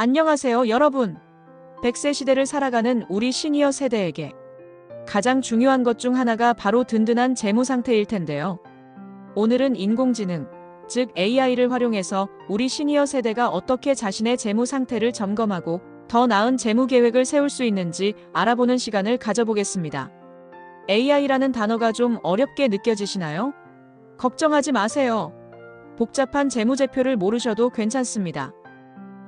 안녕하세요, 여러분. 100세 시대를 살아가는 우리 시니어 세대에게 가장 중요한 것 중 하나가 바로 든든한 재무 상태일 텐데요. 오늘은 인공지능, 즉 AI를 활용해서 우리 시니어 세대가 어떻게 자신의 재무 상태를 점검하고 더 나은 재무 계획을 세울 수 있는지 알아보는 시간을 가져보겠습니다. AI라는 단어가 좀 어렵게 느껴지시나요? 걱정하지 마세요. 복잡한 재무제표를 모르셔도 괜찮습니다.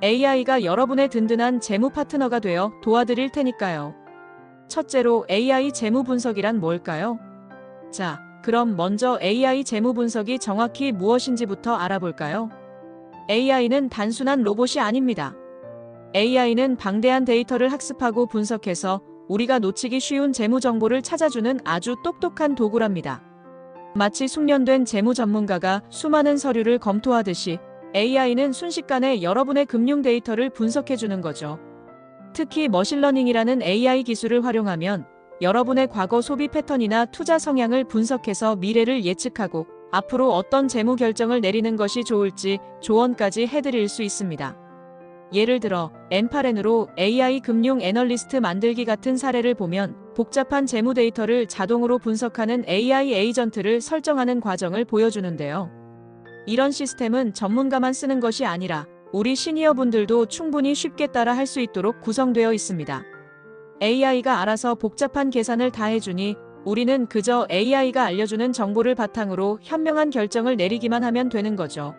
AI가 여러분의 든든한 재무 파트너가 되어 도와드릴 테니까요. 첫째로 AI 재무 분석이란 뭘까요? 자, 그럼 먼저 AI 재무 분석이 정확히 무엇인지부터 알아볼까요? AI는 단순한 로봇이 아닙니다. AI는 방대한 데이터를 학습하고 분석해서 우리가 놓치기 쉬운 재무 정보를 찾아주는 아주 똑똑한 도구랍니다. 마치 숙련된 재무 전문가가 수많은 서류를 검토하듯이 AI는 순식간에 여러분의 금융 데이터를 분석해주는 거죠. 특히 머신러닝이라는 AI 기술을 활용하면 여러분의 과거 소비 패턴이나 투자 성향을 분석해서 미래를 예측하고 앞으로 어떤 재무 결정을 내리는 것이 좋을지 조언까지 해드릴 수 있습니다. 예를 들어 엠파렌으로 AI 금융 애널리스트 만들기 같은 사례를 보면 복잡한 재무 데이터를 자동으로 분석하는 AI 에이전트를 설정하는 과정을 보여주는데요. 이런 시스템은 전문가만 쓰는 것이 아니라 우리 시니어분들도 충분히 쉽게 따라 할 수 있도록 구성되어 있습니다. AI가 알아서 복잡한 계산을 다 해주니 우리는 그저 AI가 알려주는 정보를 바탕으로 현명한 결정을 내리기만 하면 되는 거죠.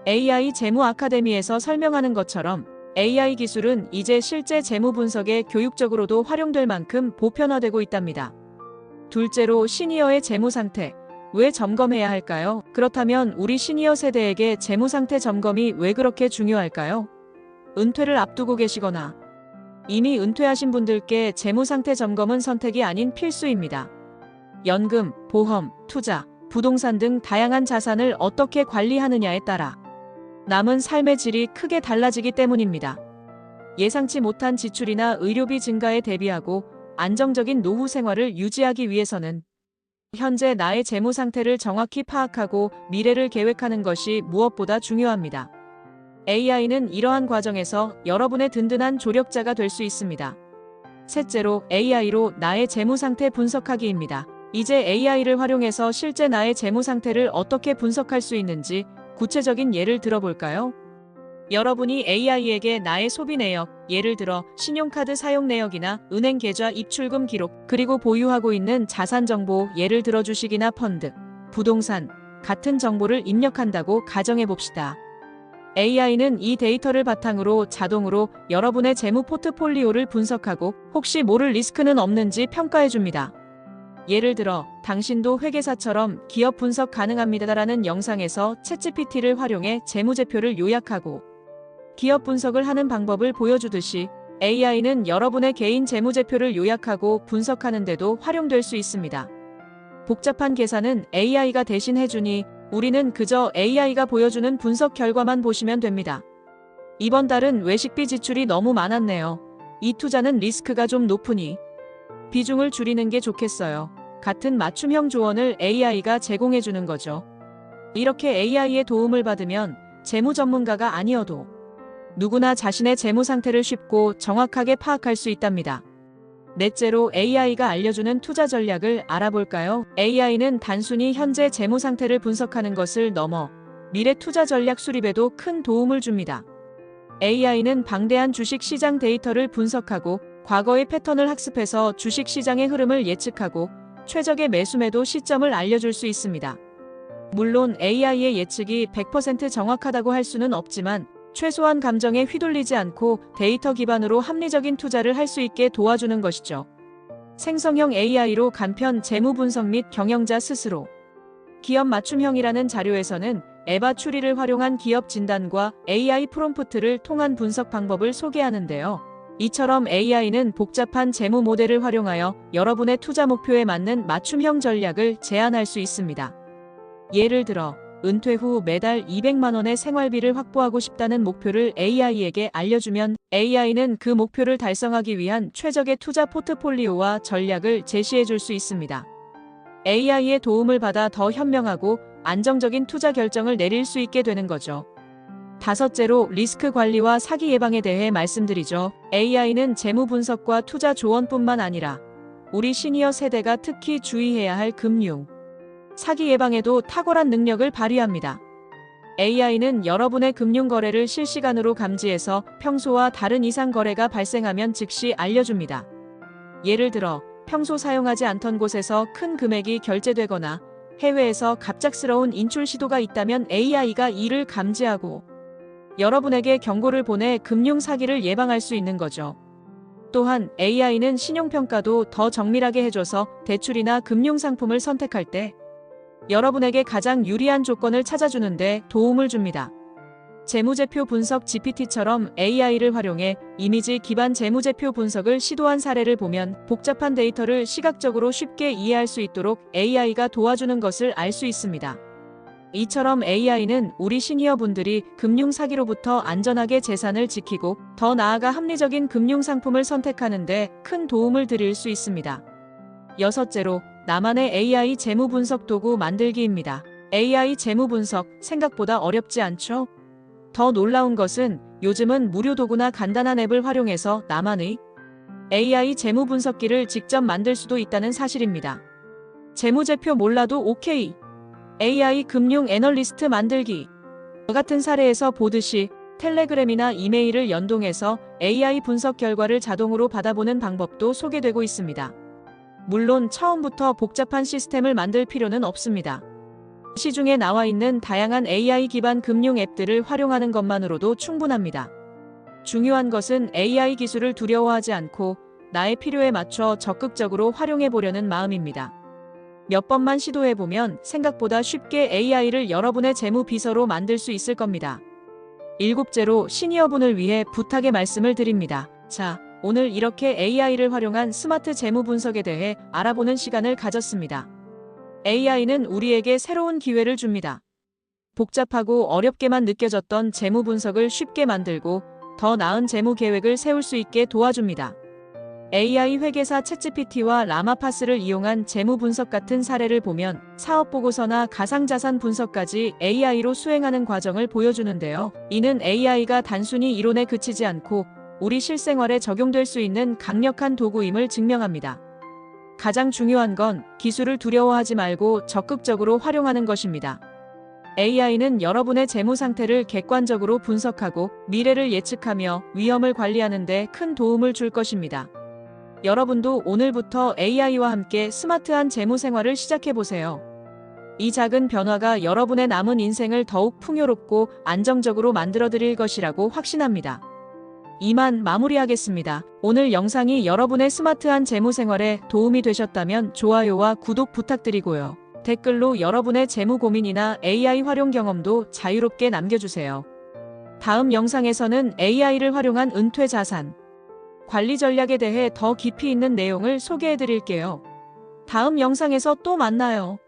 AI 재무 아카데미에서 설명하는 것처럼 AI 기술은 이제 실제 재무 분석에 교육적으로도 활용될 만큼 보편화되고 있답니다. 둘째로 시니어의 재무 상태. 왜 점검해야 할까요? 그렇다면 우리 시니어 세대에게 재무 상태 점검이 왜 그렇게 중요할까요? 은퇴를 앞두고 계시거나 이미 은퇴하신 분들께 재무 상태 점검은 선택이 아닌 필수입니다. 연금, 보험, 투자, 부동산 등 다양한 자산을 어떻게 관리하느냐에 따라 남은 삶의 질이 크게 달라지기 때문입니다. 예상치 못한 지출이나 의료비 증가에 대비하고 안정적인 노후 생활을 유지하기 위해서는 현재 나의 재무 상태를 정확히 파악하고 미래를 계획하는 것이 무엇보다 중요합니다. AI는 이러한 과정에서 여러분의 든든한 조력자가 될 수 있습니다. 셋째로 AI로 나의 재무 상태 분석하기입니다. 이제 AI를 활용해서 실제 나의 재무 상태를 어떻게 분석할 수 있는지 구체적인 예를 들어볼까요? 여러분이 AI에게 나의 소비 내역, 예를 들어 신용카드 사용 내역이나 은행 계좌 입출금 기록, 그리고 보유하고 있는 자산 정보, 예를 들어 주식이나 펀드, 부동산 같은 정보를 입력한다고 가정해 봅시다. AI는 이 데이터를 바탕으로 자동으로 여러분의 재무 포트폴리오를 분석하고 혹시 모를 리스크는 없는지 평가해 줍니다. 예를 들어 당신도 회계사처럼 기업 분석 가능합니다라는 영상에서 챗GPT를 활용해 재무제표를 요약하고 기업 분석을 하는 방법을 보여주듯이 AI는 여러분의 개인 재무제표를 요약하고 분석하는 데도 활용될 수 있습니다. 복잡한 계산은 AI가 대신 해주니 우리는 그저 AI가 보여주는 분석 결과만 보시면 됩니다. 이번 달은 외식비 지출이 너무 많았네요. 이 투자는 리스크가 좀 높으니 비중을 줄이는 게 좋겠어요. 같은 맞춤형 조언을 AI가 제공해주는 거죠. 이렇게 AI의 도움을 받으면 재무 전문가가 아니어도 누구나 자신의 재무 상태를 쉽고 정확하게 파악할 수 있답니다. 넷째로 AI가 알려주는 투자 전략을 알아볼까요? AI는 단순히 현재 재무 상태를 분석하는 것을 넘어 미래 투자 전략 수립에도 큰 도움을 줍니다. AI는 방대한 주식 시장 데이터를 분석하고 과거의 패턴을 학습해서 주식 시장의 흐름을 예측하고 최적의 매수 매도 시점을 알려줄 수 있습니다. 물론 AI의 예측이 100% 정확하다고 할 수는 없지만 최소한 감정에 휘둘리지 않고 데이터 기반으로 합리적인 투자를 할 수 있게 도와주는 것이죠. 생성형 AI로 간편 재무 분석 및 경영자 스스로 기업 맞춤형이라는 자료에서는 에바 추리를 활용한 기업 진단과 AI 프롬프트를 통한 분석 방법을 소개하는데요. 이처럼 AI는 복잡한 재무 모델을 활용하여 여러분의 투자 목표에 맞는 맞춤형 전략을 제안할 수 있습니다. 예를 들어 은퇴 후 매달 200만 원의 생활비를 확보하고 싶다는 목표를 AI에게 알려주면 AI는 그 목표를 달성하기 위한 최적의 투자 포트폴리오와 전략을 제시해 줄 수 있습니다. AI의 도움을 받아 더 현명하고 안정적인 투자 결정을 내릴 수 있게 되는 거죠. 다섯째로 리스크 관리와 사기 예방에 대해 말씀드리죠. AI는 재무 분석과 투자 조언뿐만 아니라 우리 시니어 세대가 특히 주의해야 할 금융, 사기 예방에도 탁월한 능력을 발휘합니다. AI는 여러분의 금융 거래를 실시간으로 감지해서 평소와 다른 이상 거래가 발생하면 즉시 알려줍니다. 예를 들어 평소 사용하지 않던 곳에서 큰 금액이 결제되거나 해외에서 갑작스러운 인출 시도가 있다면 AI가 이를 감지하고 여러분에게 경고를 보내 금융 사기를 예방할 수 있는 거죠. 또한 AI는 신용평가도 더 정밀하게 해줘서 대출이나 금융상품을 선택할 때 여러분에게 가장 유리한 조건을 찾아주는데 도움을 줍니다. 재무제표 분석 GPT처럼 AI를 활용해 이미지 기반 재무제표 분석을 시도한 사례를 보면 복잡한 데이터를 시각적으로 쉽게 이해할 수 있도록 AI가 도와주는 것을 알 수 있습니다. 이처럼 AI는 우리 시니어분들이 금융 사기로부터 안전하게 재산을 지키고 더 나아가 합리적인 금융 상품을 선택하는 데 큰 도움을 드릴 수 있습니다. 여섯째로 나만의 AI 재무 분석 도구 만들기입니다. AI 재무 분석 생각보다 어렵지 않죠? 더 놀라운 것은 요즘은 무료 도구나 간단한 앱을 활용해서 나만의 AI 재무 분석기를 직접 만들 수도 있다는 사실입니다. 재무제표 몰라도 오케이. AI 금융 애널리스트 만들기. 같은 사례에서 보듯이 텔레그램이나 이메일을 연동해서 AI 분석 결과를 자동으로 받아보는 방법도 소개되고 있습니다. 물론 처음부터 복잡한 시스템을 만들 필요는 없습니다. 시중에 나와 있는 다양한 AI 기반 금융 앱들을 활용하는 것만으로도 충분합니다. 중요한 것은 AI 기술을 두려워하지 않고 나의 필요에 맞춰 적극적으로 활용해 보려는 마음입니다. 몇 번만 시도해보면 생각보다 쉽게 AI를 여러분의 재무 비서로 만들 수 있을 겁니다. 일곱째로 시니어분을 위해 부탁의 말씀을 드립니다. 자, 오늘 이렇게 AI를 활용한 스마트 재무 분석에 대해 알아보는 시간을 가졌습니다. AI는 우리에게 새로운 기회를 줍니다. 복잡하고 어렵게만 느껴졌던 재무 분석을 쉽게 만들고 더 나은 재무 계획을 세울 수 있게 도와줍니다. AI 회계사 챗GPT와 라마파스를 이용한 재무 분석 같은 사례를 보면 사업 보고서나 가상자산 분석까지 AI로 수행하는 과정을 보여주는데요. 이는 AI가 단순히 이론에 그치지 않고 우리 실생활에 적용될 수 있는 강력한 도구임을 증명합니다. 가장 중요한 건 기술을 두려워하지 말고 적극적으로 활용하는 것입니다. AI는 여러분의 재무 상태를 객관적으로 분석하고 미래를 예측하며 위험을 관리하는 데 큰 도움을 줄 것입니다. 여러분도 오늘부터 AI와 함께 스마트한 재무 생활을 시작해보세요. 이 작은 변화가 여러분의 남은 인생을 더욱 풍요롭고 안정적으로 만들어드릴 것이라고 확신합니다. 이만 마무리하겠습니다. 오늘 영상이 여러분의 스마트한 재무 생활에 도움이 되셨다면 좋아요와 구독 부탁드리고요. 댓글로 여러분의 재무 고민이나 AI 활용 경험도 자유롭게 남겨주세요. 다음 영상에서는 AI를 활용한 은퇴 자산 관리 전략에 대해 더 깊이 있는 내용을 소개해드릴게요. 다음 영상에서 또 만나요.